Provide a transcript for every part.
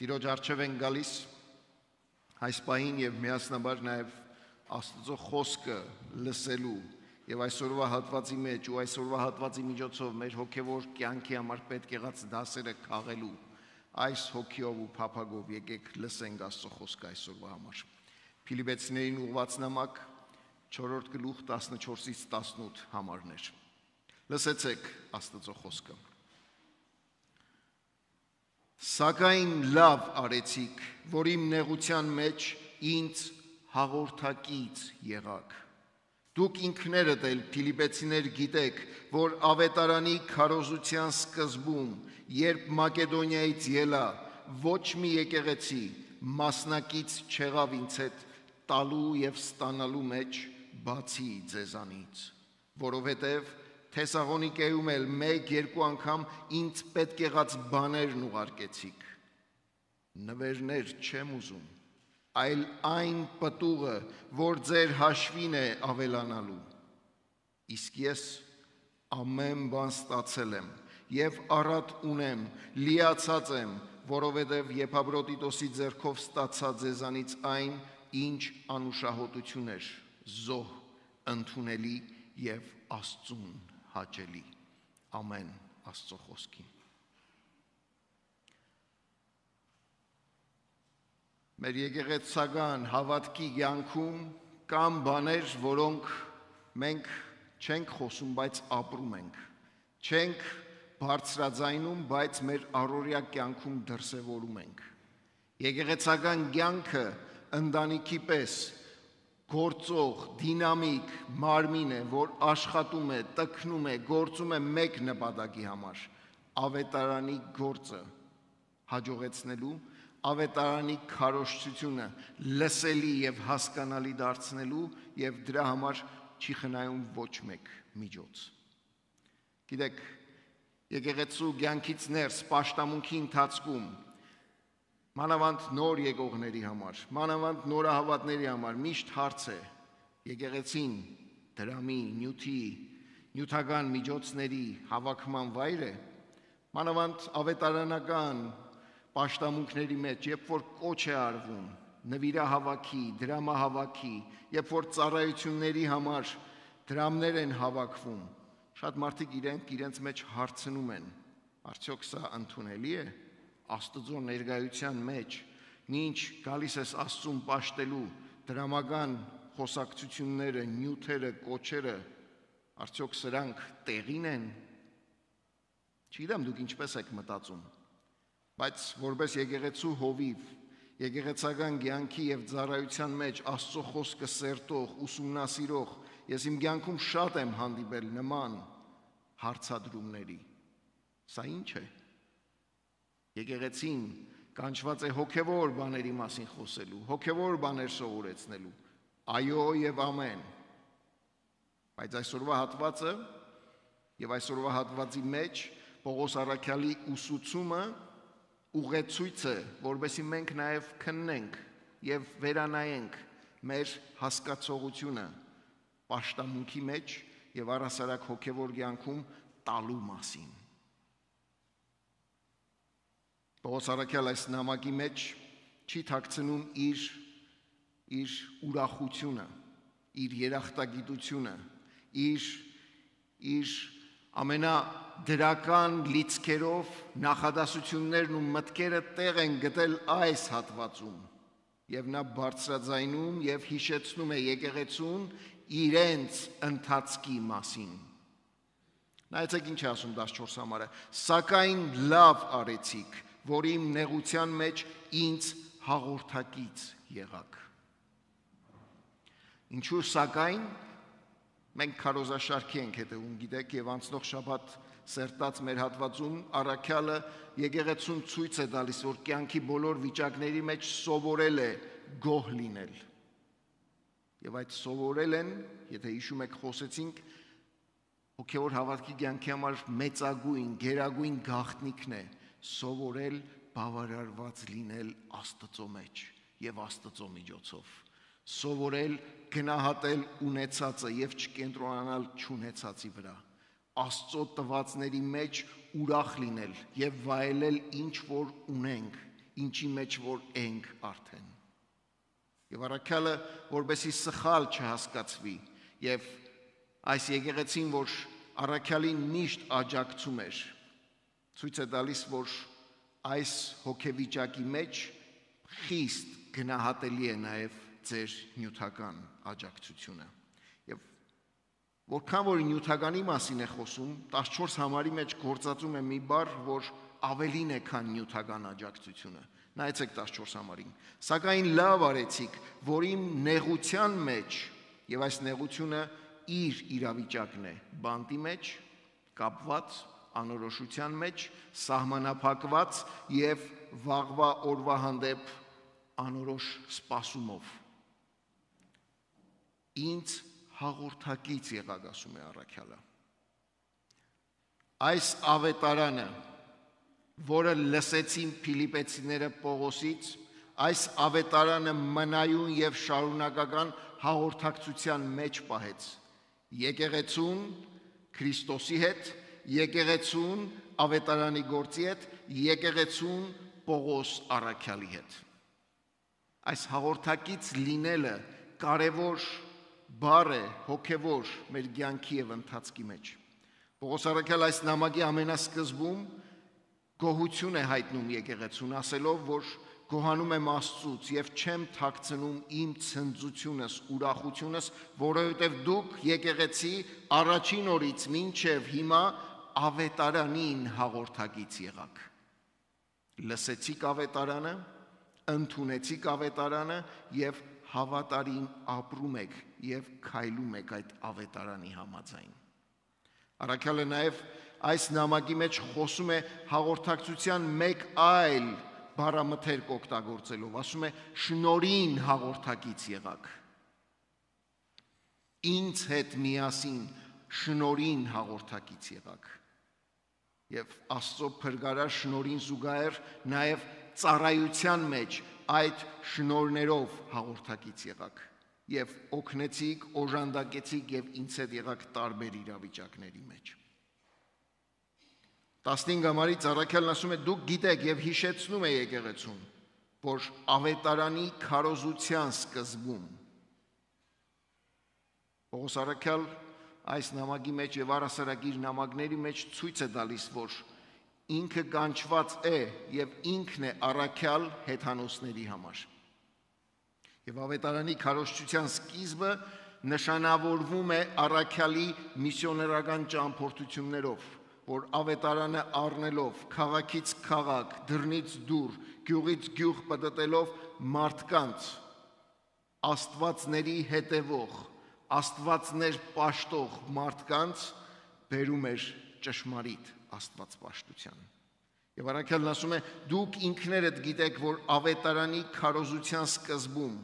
Տիրոջ առջև են գալիս այս պահին եւ միասնաբար նաեւ Աստծո խոսքը լսելու եւ այսօրվա հատվածի մեջ ու այսօրվա հատվածի միջոցով մեր հոգեվոր կյանքի համար պետք եղած դասերը քաղելու այս հոգիով ու փափագով եկեք լսենք Աստծո խոսքը այսօրվա համար։ Փիլիպպեցիներին ուղված նամակ 4-րդ գլուխ 14-ից 18 համարներ։ Լսեցեք Աստծո խոսքը։ Սակայն լավ արեցիք, որ իմ նեղության մեջ ինձ հաղորդակից եղաք։ Դուք ինքներդ էլ Փիլիպպեցիներ գիտեք, որ ավետարանի քարոզության սկզբում, երբ Մակեդոնիայից ելա, ոչ մի եկեղեցի մասնակից չեղավ ինձ հետ տալու եւ ստանալու մեջ, բացի ձեզանից, որովհետեւ Թեսաղոնիկեում էլ 1-2 անգամ ինձ պետք եղած բաներն ուղարկեցիք։ Նվերներ չեմ ուզում, այլ այն պտուղը, որ ձեր հաշվին է ավելանալու։ Իսկ ես ամեն բան ստացել եմ եւ առատ ունեմ, լիացած եմ, որովհետեւ Եփաբրոտիտոսի ձեռքով ստացա ձեզանից այն, ինչ անուշահոտություն էր, զոհ, ընդունելի եւ Աստծուն հաճելի։ Ամեն Աստծո խոսքին։ Մեր եկեղեցական հավատքի կյանքում կան բաներ, որոնք մենք չենք խոսում, բայց ապրում ենք, չենք բարձրաձայնում, բայց մեր առօրյա կյանքում դրսևորում ենք։ Եկեղեցական կյանքը ընտանիքի պես գործող, դինամիկ մարմին է, որ աշխատում է, տքնում է, գործում է մեկ նպատակի համար՝ ավետարանի գործը հաջողեցնելու, ավետարանի քարոզչությունը լսելի եւ հասկանալի դարձնելու եւ դրա համար չի խնայում ոչ մեկ միջոց։ Գիտեք, եկեղեցու կյանքից ներս պաշտամունքի ընթացքում մանավանդ նոր եկողների համար, մանավանդ նորահավատների համար միշտ հարց է եկեղեցին դրամի, նյութական միջոցների հավաքման վայր է, մանավանդ ավետարանական պաշտամունքների մեջ, երբ որ կոչ է արվում, նվիրահավաքի, դրամահավաքի, երբ որ ծառայությունների համար դրամներ են հավաքվում, շատ մարդիկ իրենց մեջ հարցնում են, արդյոք սա ընդունելի է Աստծո ներկայության մեջ, ինչ գալիս ես Աստծուն պաշտելու դրամական խոսակցությունները, նյութերը, կոչերը, արդյոք սրանք տեղին են։ Չգիտեմ դուք ինչպես եք մտածում, բայց որպես եկեղեցու հովիվ, եկեղեցական կյանքի եւ ծառայության մեջ Աստծո խոսքը սերտող, ուսումնասիրող, ես իմ կյանքում շատ եմ հանդիպել նման հարցադրումների։ Սա ինչ է։ Եկեղեցին կանչված է հոգևոր բաների մասին խոսելու, հոգևոր բաներ սովորեցնելու, այո եւ ամեն։ Բայց այսօրվա հատվածը եւ այսօրվա հատվածի մեջ Պողոս առաքյալի ուսուցումը ուղեցույց է, որովհետեւ մենք նաեւ քննենք եւ վերանայենք մեր հասկացողությունը պաշտամունքի մեջ եւ առասարակ հոգևոր կյանքում տալու մասին։ Պողոս առաքյալ այս նամակի մեջ չի թաքցնում իր ուրախությունը, իր երախտագիտությունը, իր ամենադրական լիցքերով նախադասություններն ու մտքերը տեղ են գտել այս հատվածում եւ նա բարձրաձայնում եւ հիշեցնում է եկեղեցուն իրենց ընթացքի մասին։ Նայեցեք ինչ է ասում 14 համարը. Սակայն լավ արեցիք, որ իմ նեղության մեջ ինձ հաղորդակից եղաք։ Ինչու սակայն մենք քարոզաշարքի ենք հետևում, գիտեք, եւ անցնող շաբաթ սերտած մեր հատվածում առաքյալը եկեղեցուն ցույց է տալիս, որ կյանքի բոլոր վիճակների մեջ սովորել է գոհ լինել։ Եվ այդ սովորել են, եթե հիշում եք խոսեցինք, հոգևոր հավատքի կյանքի համար մեծագույն, գերագույն գաղտնիքն է սովորել բավարարված լինել Աստծո մեջ եւ Աստծո միջոցով, սովորել գնահատել ունեցածը եւ չկենտրոնանալ չունեցածի վրա, Աստծո տվածների մեջ ուրախ լինել եւ վայելել ինչ որ ունենք ինչի մեջ որ ենք արդեն։ Եվ առաքյալը, որպեսզի սխալ չհասկացվի, եւ այս եկեղեցին, որ առաքյալին միշտ աջակցում էր, ցույց է տալիս, որ այս հոգեվիճակի մեջ խիստ գնահատելի է նաև ձեր նյութական աջակցությունը։ Եվ որքան որ նյութականի մասին է խոսում, 14 համարի մեջ գործածում է մի բառ, որ ավելին է, քան նյութական աջակցությունը։ Նայեցեք 14 համարին։ Սակայն լավ արեցիք, որ իմ նեղության մեջ, եւ այս նեղությունը իր իրավիճակն է, բանտի մեջ, կապված, անորոշության մեջ, սահմանափակված եւ վաղվա օրվա հանդեպ անորոշ սպասումով։ Ինձ հաղորդակից եղաք, ասում է առաքյալը։ Այս ավետարանը, որը լսեցին Փիլիպեցիները Պողոսից, այս ավետարանը մնայուն եւ շարունակական հաղորդակցության մեջ պահեց եկեղեցուն Քրիստոսի հետ, եկեղեցուն ավետարանի գործի հետ, եկեղեցուն Պողոս առաքյալի հետ։ Այս հաղորդակից լինելը կարևոր բառ է, հոգևոր մեր կյանքի եւ ընթացքի մեջ։ Պողոս առաքյալը այս նամակի ամենասկզբում գոհություն է հայտնում եկեղեցուն, ասելով, որ գոհանում եմ Աստծուց եւ չեմ թաքցնում իմ ցնծությունս, ուրախությունս, որովհետեւ դուք եկեղեցի առաջին օրից մինչեւ հիմա ավետարանին հաղորդակից եղաք։ Լսեցիք ավետարանը, ընդունեցիք ավետարանը եւ հավատարիմ ապրում եք եւ քայլում եք այդ ավետարանի համաձայն։ Առաքյալը նաեւ այս նամակի մեջ խոսում է հաղորդակցության մեկ այլ բառամթերք օգտագործելով, ասում է շնորհին հաղորդակից եղաք։ Ինձ հետ միասին շնորհին հաղորդակից եղաք։ Եվ Աստծո փրկարար շնորհին զուգահեռ նաև ծառայության մեջ այդ շնորհներով հաղորդակից եղաք եւ օգնեցիք, օժանդակեցիք եւ ինձ հետ եղաք տարբեր իրավիճակների մեջ։ 15 համարից առաքյալն ասում է դուք գիտեք եւ հիշեցնում է եկեղեցուն, որ ավետարանի քարոզության սկզբում Պողոս առաքյալ այս նամակի մեջ եւ առասարակ իր նամակների մեջ ցույց է տալիս, որ ինքը կանչված է եւ ինքն է առաքյալ հեթանոսների համար։ Եվ ավետարանի քարոզչության սկիզբը նշանավորվում է առաքյալի միսիոներական ճամփորդություններով, որ ավետարանը առնելով քաղաքից քաղաք, դռնից դուռ, գյուղից գյուղ պտտելով մարդկանց աստվածների հետևող, աստվածներ պաշտող մարդկանց բերում էր ճշմարիտ աստվածպաշտության։ Եվ առաքյալն ասում է դուք ինքներդ գիտեք, որ ավետարանի քարոզության սկզբում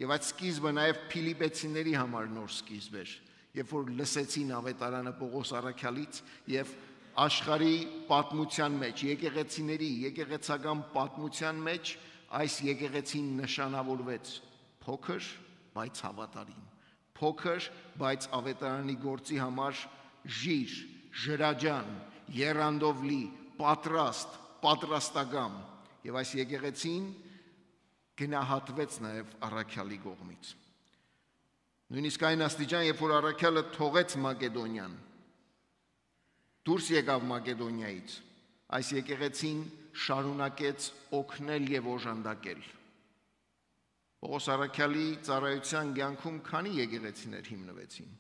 եւ այդ սկիզբը նաեւ Փիլիպեցիների համար նոր սկիզբ էր, երբ որ լսեցին ավետարանը Պողոս առաքյալից եւ աշխարհի պատմության մեջ, եկեղեցիների, եկեղեցական պատմության մեջ այս եկեղեցին նշանավորվեց փոքր, բայց հավատարիմ, փոքր, բայց ավետարանի գործի համար ժիր, ժրաջան, եռանդով լի, պատրաստ, պատրաստակամ, եւ այս եկեղեցին գնահատվեց նաեւ առաքյալի կողմից։ Նույնիսկ այն աստիճան, երբ որ առաքյալը թողեց Մակեդոնիան, դուրս եկավ Մակեդոնիայից, այս եկեղեցին շարունակեց օգնել եւ օժանդակել։ Պողոս առաքյալի ծառայության կյանքում քանի եկեղեցիներ հիմնվեցին։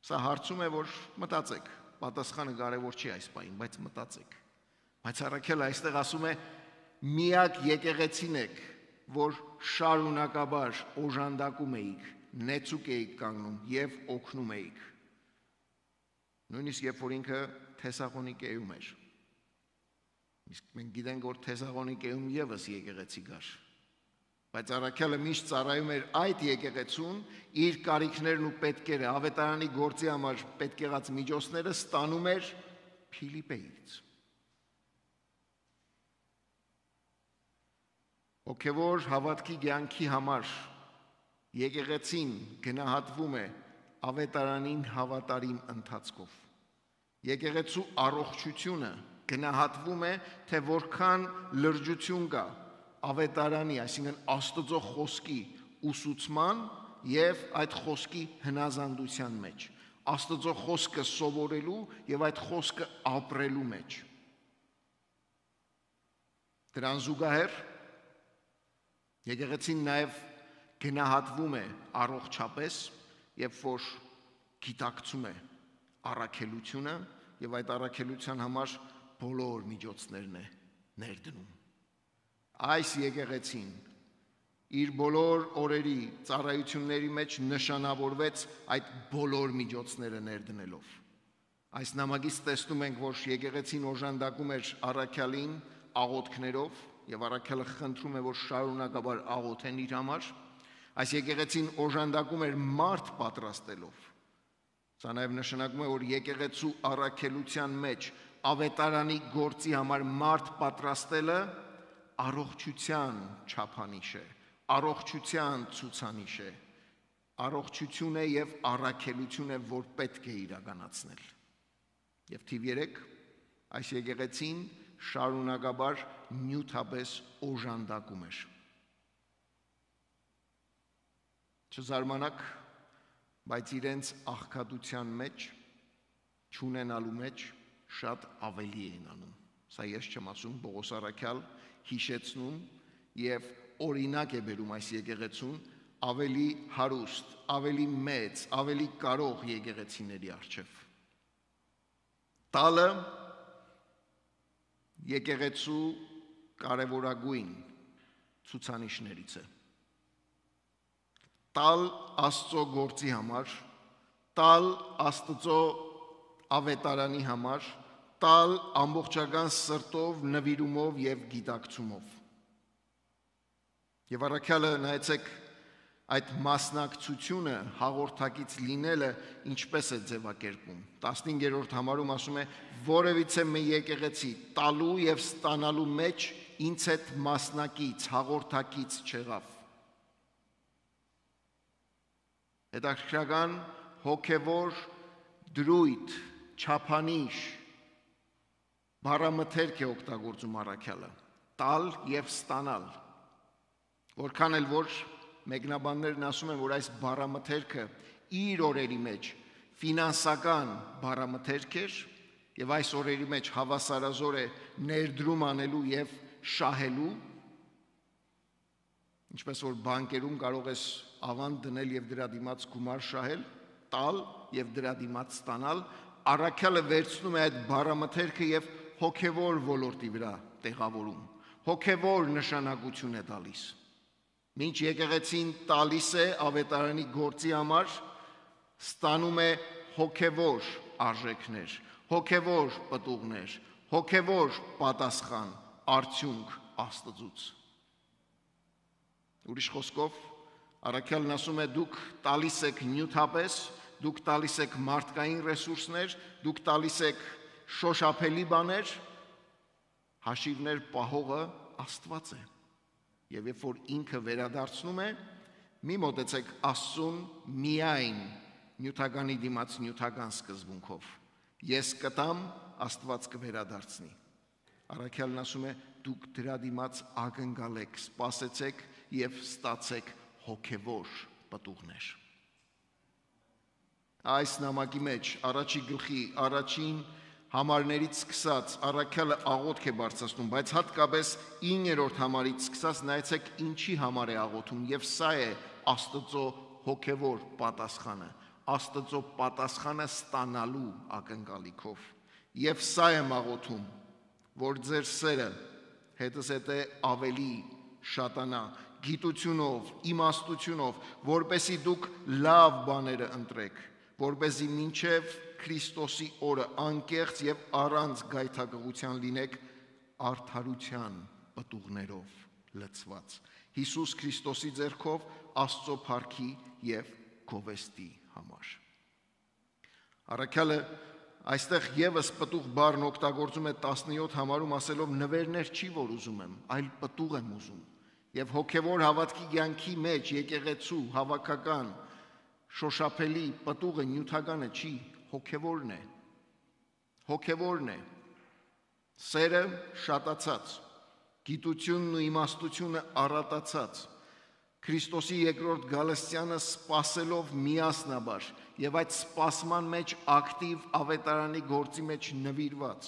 Սա հարցում է, որ մտածեք, պատասխանը կարևոր չի այս պահին, բայց մտածեք։ Բայց առաքյալը այստեղ ասում է միակ եկեղեցին եք, որ շարունակաբար օժանդակում էիք, նեցուկ էիք կանգնում եւ օգնում էիք։ Նույնիսկ երբ որ ինքը Թեսաղոնիկեում էր։ Իսկ մենք գիտենք, որ Թեսաղոնիկեում եւս եկեղեցի կար։ Բայց առաքյալը միշտ ծառայում էր այդ եկեղեցուն, իր կարիքներն ու պետքերը, ավետարանի գործի համար պետք եղած միջոցները ստանում էր Փիլիպեից։ Հոգևոր հավատքի կյանքի համար եկեղեցին գնահատվում է ավետարանին հավատարիմ ընթացքով։ Եկեղեցու առողջությունը Գնահատվում է, թե որքան լրջություն կա ավետարանի, այսինքն Աստծո խոսքի ուսուցման եւ այդ խոսքի հնազանդության մեջ, Աստծո խոսքը սովորելու եւ այդ խոսքը ապրելու մեջ։ Դրան զուգահեռ եկեղեցին նաեւ գնահատվում է առողջապես, երբ որ գիտակցում է առաքելությունը եւ այդ առաքելության համար բոլոր միջոցներն է ներդնում։ Այս եկեղեցին իր բոլոր օրերի ծառայությունների մեջ նշանավորվեց այդ բոլոր միջոցները ներդնելով։ Այս նամակից տեսնում ենք, որ եկեղեցին օժանդակում էր առաքյալին աղոթքներով եւ առաքյալը խնդրում է, որ շարունակաբար աղոթեն իր համար։ Այս եկեղեցին օժանդակում էր մարդ պատրաստելով։ Սա նաեւ նշանակում է, որ եկեղեցու առաքելության մեջ ավետարանի գործի համար մարդ պատրաստելը առողջության չափանիշ է, առողջության ցուցանիշ է, առողջություն է եւ առաքելություն է, որ պետք է իրականացնել։ Եվ թիվ 3 այս եկեղեցին շարունակաբար նյութապես օժանդակում էր։ Չզարմանաք, բայց իրենց աղքատության մեջ, չունենալու մեջ շատ ավելի էին անում։ Սա ես չեմ ասում, Պողոս առաքյալ հիշեցնում եւ օրինակ է բերում այս եկեղեցուն ավելի հարուստ, ավելի մեծ, ավելի կարող եկեղեցիների առջև։ Տալը եկեղեցու կարևորագույն ցուցանիշներից է։ Տալ Աստծո գործի համար, տալ Աստծո ավետարանի համար, տալ ամբողջական սրտով, նվիրումով եւ գիտակցումով։ Եվ առաքյալը նայեցեք այդ մասնակցությունը հաղորդակից լինելը ինչպես է ձևակերպում։ 15-րդ համարում ասում է, որևիցե մի եկեղեցի տալու եւ ստանալու մեջ ինձ հետ մասնակից, հաղորդակից չեղավ։ Հետաքրքրական հոգևոր դրույթ, չափանիշ, բառամթերք է օգտագործում առաքյալը, տալ եւ ստանալ։ Որքան էլ որ մեկնաբաններն ասում են, որ այս բառամթերքը իր օրերի մեջ ֆինանսական բառամթերք էր եւ այս օրերի մեջ հավասարազոր է ներդրում անելու եւ շահելու, ինչպես որ բանկերում կարող ես ավանդ դնել եւ դրա դիմաց գումար շահել, տալ եւ դրա դիմաց ստանալ, առաքյալը վերցնում է այդ բառամթերքը եւ հոգևոր ոլորտի վրա տեղավորում, հոգևոր նշանակություն է տալիս։ Մինչ եկեղեցին տալիս է ավետարանի գործի համար, ստանում է հոգևոր արժեքներ, հոգևոր պտուղներ, հոգևոր պատասխան, արդյունք Աստծուց։ Ուրիշ խոսքով, առաքյալն ասում է, դուք տալիս եք նյութապես, դուք տալիս եք մարդկային ռեսուրսներ, դուք տալիս եք շոշափելի բաներ, հաշիվներ պահողը Աստված է։ Եվ երբ որ ինքը վերադարձնում է, մի մոտեցեք Աստծուն միայն նյութականի դիմաց նյութական սկզբունքով։ Ես կտամ, Աստված կվերադարձնի։ Առաքյալն ասում է, դուք դրա դիմաց ակնկալեք, սպասեցեք եւ ստացեք հոգևոր պտուղներ։ Այս նամակի մեջ առաջի գլխի առաջին համարներից սկսած առաքյալը աղոթք է բարձրացնում, բայց հատկապես 9-րդ համարից սկսած նայեցեք ինչի համար է աղոթում, եւ սա է Աստծո հոգևոր պատասխանը, Աստծո պատասխանը ստանալու ակնկալիքով։ Եվ սա եմ աղոթում, որ ձեր սերը հետզհետե ավելի շատանա գիտությունով, իմաստությունով, որպեսզի դուք լավ բաները ընտրեք, որպեսզի մինչև Քրիստոսի օրը անկեղծ եւ առանց գայթակղության լինեք արդարության պտուղներով լցված Հիսուս Քրիստոսի ձեռքով Աստծո փառքի եւ գովեստի համար։ Առաքյալը այստեղ եւս պտուղ բառն օգտագործում է 17 համարում ասելով նվերներ չի որ ուզում եմ, այլ պտուղ եմ ուզում։ Եվ հոգևոր հավատքի կյանքի մեջ եկեղեցու հավաքական շոշափելի պտուղը նյութականը չի, հոգևորն է։ Հոգևորն է։ Սերը շատացած, գիտությունն ու իմաստությունը առատացած, Քրիստոսի երկրորդ գալստյանը սպասելով միասնաբար եւ այդ սպասման մեջ ակտիվ ավետարանի գործի մեջ նվիրված,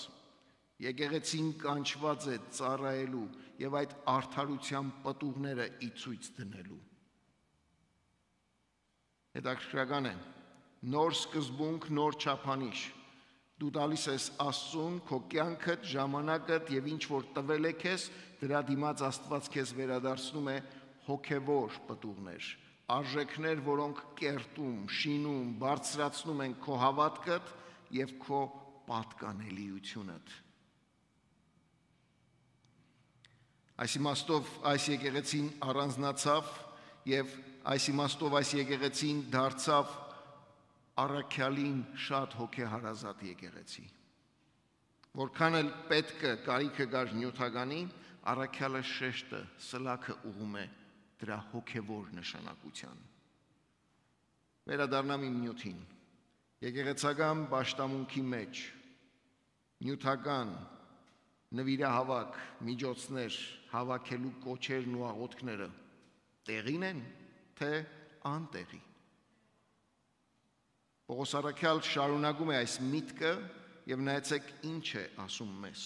եկեղեցին կանչված է ծառայելու եւ այդ արդարության պտուղները ի ցույց դնելու։ Հետաքրքրական է, նոր սկզբունք, նոր չափանիշ։ Դու տալիս ես Աստծուն քո կյանքդ, ժամանակդ եւ ինչ որ տվել է քեզ, դրա դիմաց Աստված քեզ վերադարձնում է հոգևոր պտուղներ, արժեքներ, որոնք կերտում, շինում, բարձրացնում են քո հավատքդ եւ քո պատկանելիությունդ։ Այս իմաստով այս եկեղեցին առանձնացավ եւ այս իմաստով այս եկեղեցին դարձավ առաքյալին շատ հոգեհարազատ եկեղեցի։ Որքան էլ պետքը կարիքը կար նյութականի, առաքյալը շեշտը, սլաքը ուղում է դրա հոգևոր նշանակության։ Վերադառնամ իմ նյութին։ Եկեղեցական պաշտամունքի մեջ նյութական նվիրահավաք միջոցներ հավաքելու կոչերն ու աղոթքները տեղին են, թե անտեղի։ Պողոս առաքյալ շարունակում է այս միտքը եւ նայեցեք ինչ է ասում մեզ։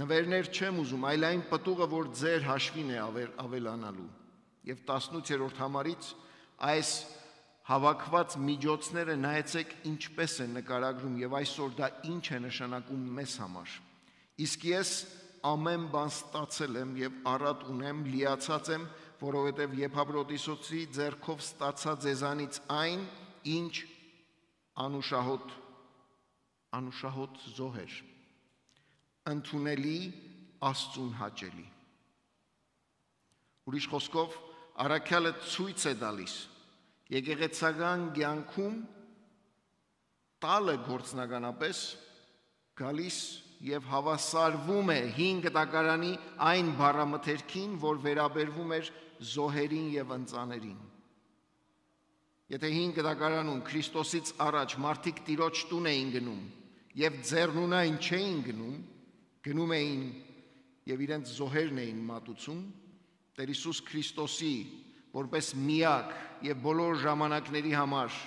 Նվերներ չեմ ուզում, այլ այն պտուղը, որ ձեր հաշվին է ավելանալու։ Եվ 18-րդ համարից այս հավաքված միջոցները նայեցեք ինչպես են նկարագրում եւ այսօր դա ինչ է նշանակում մեզ համար։ Իսկ ես ամեն բան ստացել եմ եւ առատ ունեմ, լիացած եմ, որովհետեւ Եփաբրոդիսոցի ձեռքով ստացա ձեզանից այն, ինչ անուշահոտ զոհեր, ընդունելի, Աստծուն հաճելի։ Ուրիշ խոսքով, առաքյալը ցույց է տալիս եկեղեցական կյանքում տալը գործնականապես գալիս եւ հավասարվում է 5 դակարանի այն բառամթերքին, որ վերաբերվում էր զոհերին եւ ընծաներին։ Եթե 5 դակարանում Քրիստոսից առաջ մարդիկ Տիրոջ տուն էին գնում եւ ձեռնունայն չէին գնում էին եւ իրենց զոհերն էին մատուցում, Տեր Հիսուս Քրիստոսի որպես միակ եւ բոլոր ժամանակների համար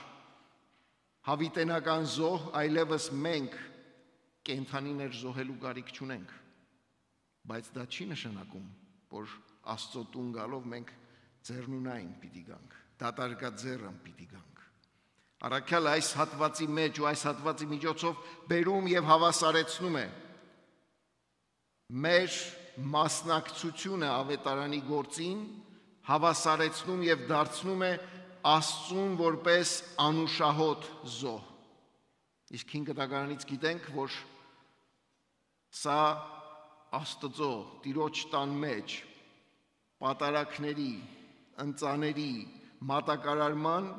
հավիտենական զոհ, այլևս մենք կենդանիներ զոհելու կարիք չունենք, բայց դա չի նշանակում, որ Աստծո տուն գալով մենք ձեռնունայն պիտի գանք, դատարկաձեռն պիտի գանք։ Առաքյալը այս հատվածի մեջ ու այս հատվածի միջոցով բերում եւ հավասարեցնում է մեր մասնակցությունը ավետարանի գործին, հավասարեցնում եւ դարձնում է Աստծուն որպես անուշահոտ զոհ։ Իսկ 5 դակարանից գիտենք, որ սա Աստծո Տիրոջ տան մեջ պատարակների, ընծաների մատակարարման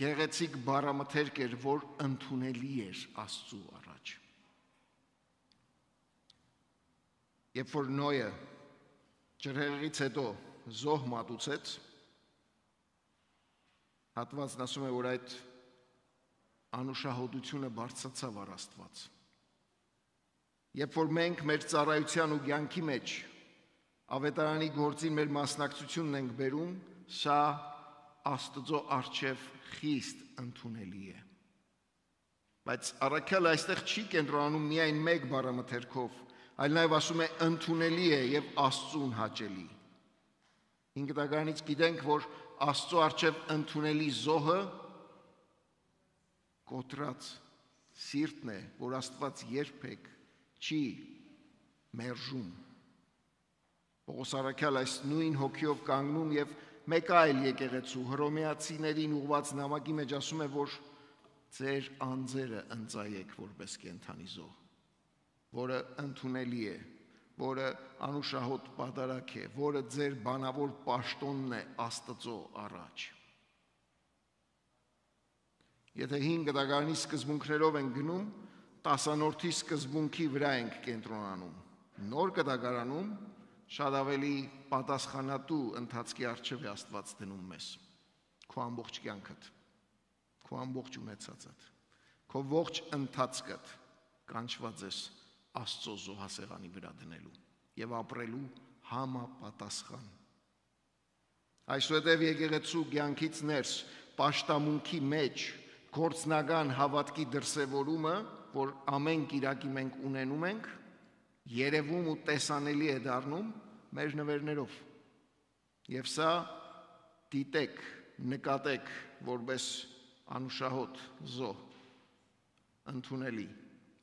գեղեցիկ բառամթերք էր, որ ընդունելի էր Աստծու առաջ։ Երբ որ Նոյը ջրհեղեղից հետո զոհ մատուցեց, հատվածն ասում է, որ այդ անուշահոտությունը բարձրացավ առ Աստված։ Երբ որ մենք մեր ծառայության ու կյանքի մեջ ավետարանի գործին մեր մասնակցությունն ենք բերում, սա Աստծո առջև խիստ ընդունելի է։ Բայց առաքյալը այստեղ չի կենտրոնանում միայն մեկ բառամթերքով, այլ նաև ասում է ընդունելի է եւ Աստծուն հաճելի։ 5 դակարանից գիտենք, որ Աստծո առջև ընդունելի զոհը կոտրած սիրտն է, որ Աստված երբեք չի մերժում։ Պողոս առաքյալ այս նույն հոգիով կանգնում եւ մեկ այլ եկեղեցու հռոմեացիներին ուղված նամակի մեջ ասում է, որ ձեր անձերը ընծայեք որպես կենդանի զոհ, որը ընդունելի է, որը անուշահոտ պատարակ է, որը ձեր բանավոր պաշտոնն է Աստծո առաջ։ Եթե 5 դակարանի սկզբունքներով են գնում, 10-րդի սկզբունքի վրա ենք կենտրոնանում։ Նոր դակարանում շատ ավելի պատասխանատու ընթացքի առջև է Աստված դնում մեզ։ Քո ամբողջ կյանքդ, քո ամբողջ ունեցածդ, քո ողջ ընթացքդ կանչված ես Աստծո զոհասեղանի վրա դնելու եւ ապրելու համապատասխան։ Այսուհետև եկեղեցու կյանքից ներս պաշտամունքի մեջ գործնական հավատքի դրսևորումը, որ ամեն կիրակի մենք ունենում ենք, երևում ու տեսանելի է դառնում մեր նվերներով։ Եվ սա դիտեք, նկատեք որպես անուշահոտ զոհ, ընդունելի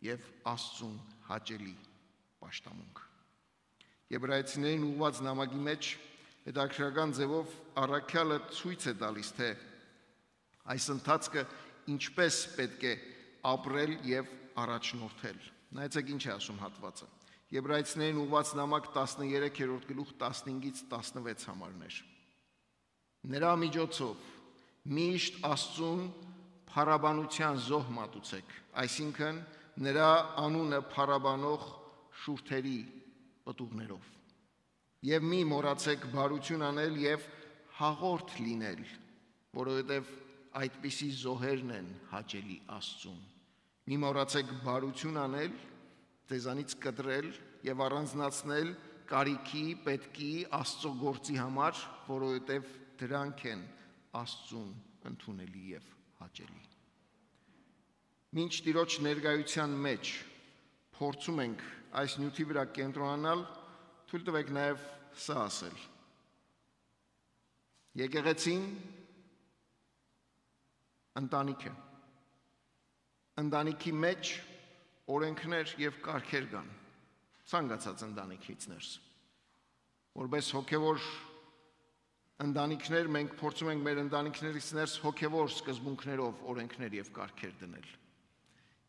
եւ Աստծուն հաճելի պաշտամունք։ Եբրայեցիներին ուղված նամակի մեջ հետաքրքրական ձևով առաքյալը ցույց է տալիս, թե այս ընթացքը ինչպես պետք է ապրել եւ առաջնորդել։ Նայեցեք ինչ է ասում հատվածը։ Եբրայեցիներին ուղված նամակ 13-րդ գլուխ 15-ից 16 համարներ։ Նրա միջոցով միշտ Աստծուն փառաբանության զոհ մատուցեք, այսինքն նրա անունը փառաբանող շուրթերի պտուղներով։ Եվ մի մոռացեք բարություն անել եւ հաղորդ լինել, որովհետեւ այդպիսի զոհերն են հաճելի Աստծուն։ Մի մոռացեք բարություն անել, ձեզանից կտրել եւ առանձնացնել կարիքի, պետքի, Աստծո գործի համար, որովհետեւ դրանք են Աստծուն ընդունելի եւ հաճելի։ Մինչ Տիրոջ ներկայության մեջ փորձում ենք այս նյութի վրա կենտրոնանալ, թույլ տվեք նաեւ սա ասել։ Եկեղեցին ընտանիք է։ Ընտանիքի մեջ օրենքներ եւ կարգեր կան, ցանկացած ընտանիքից ներս։ Որպես հոգեվոր ընտանիքներ մենք փորձում ենք մեր ընտանիքներից ներս հոգեվոր սկզբունքներով օրենքներ եւ կարգեր դնել։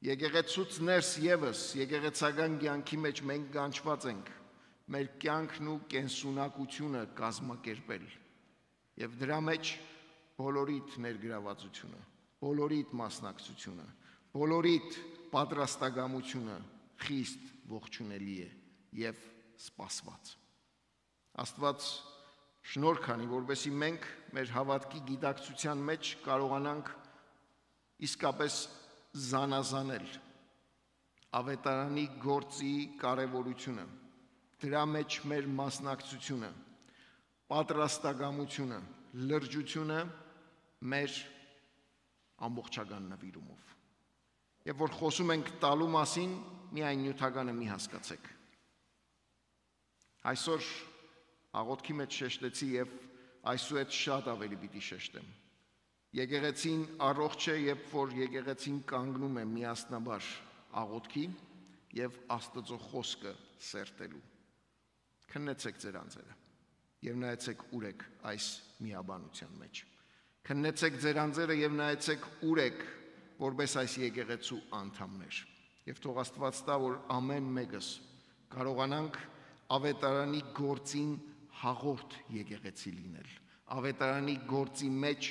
Եկեղեցուց ներս եւս եկեղեցական կյանքի մեջ մենք կանչված ենք մեր կյանքն ու կենսունակությունը կազմակերպել եւ դրա մեջ բոլորիդ ներգրավվածությունը, բոլորիդ մասնակցությունը, բոլորիդ պատրաստակամությունը խիստ ողջունելի է եւ սպասված։ Աստված շնորհ անի, որովհետեւ մենք մեր հավատքի գիտակցության մեջ կարողանանք իսկապես զանազանել ավետարանի գործի կարևորությունը, դրա մեջ մեր մասնակցությունը, պատրաստակամությունը, լրջությունը մեր ամբողջական նվիրումով։ Եվ որ խոսում ենք տալու մասին, միայն նյութականը մի հասկացեք։ Այսօր աղոթքի մեջ շեշտեցի եւ այսուհետ շատ ավելի պիտի շեշտեմ։ Եկեղեցին առողջ է, երբ որ եկեղեցին կանգնում է միասնաբար աղոթքի եւ Աստծո խոսքը սերտելու։ Քննեցեք ձեր անձերը եւ նայեցեք ուր եք այս միաբանության մեջ։ Քննեցեք ձեր անձերը եւ նայեցեք ուր եք որպես այս եկեղեցու անդամներ։ Եվ թող Աստված տա, որ ամեն մեկս կարողանանք ավետարանի գործին հաղորդ եկեղեցի լինել, ավետարանի գործի մեջ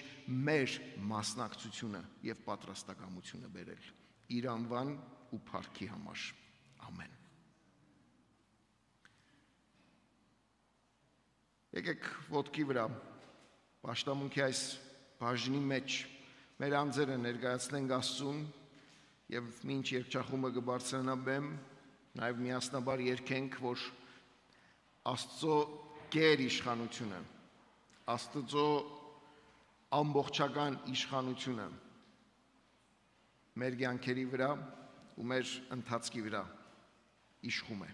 մեր մասնակցությունը եւ պատրաստակամությունը բերել իր անվան ու փառքի համար։ Ամեն։ Եկեք ոտքի վրա պաշտամունքի այս բաժնի մեջ մեր անձերը ներկայացնենք Աստծուն եւ մինչ երգչախումբը կբարձրանա բեմ, նաեւ միասնաբար երգենք, որ Աստծո գեր իշխանությունը, Աստծո ամբողջական իշխանությունը մեր կյանքերի վրա ու մեր ընթացքի վրա իշխում է։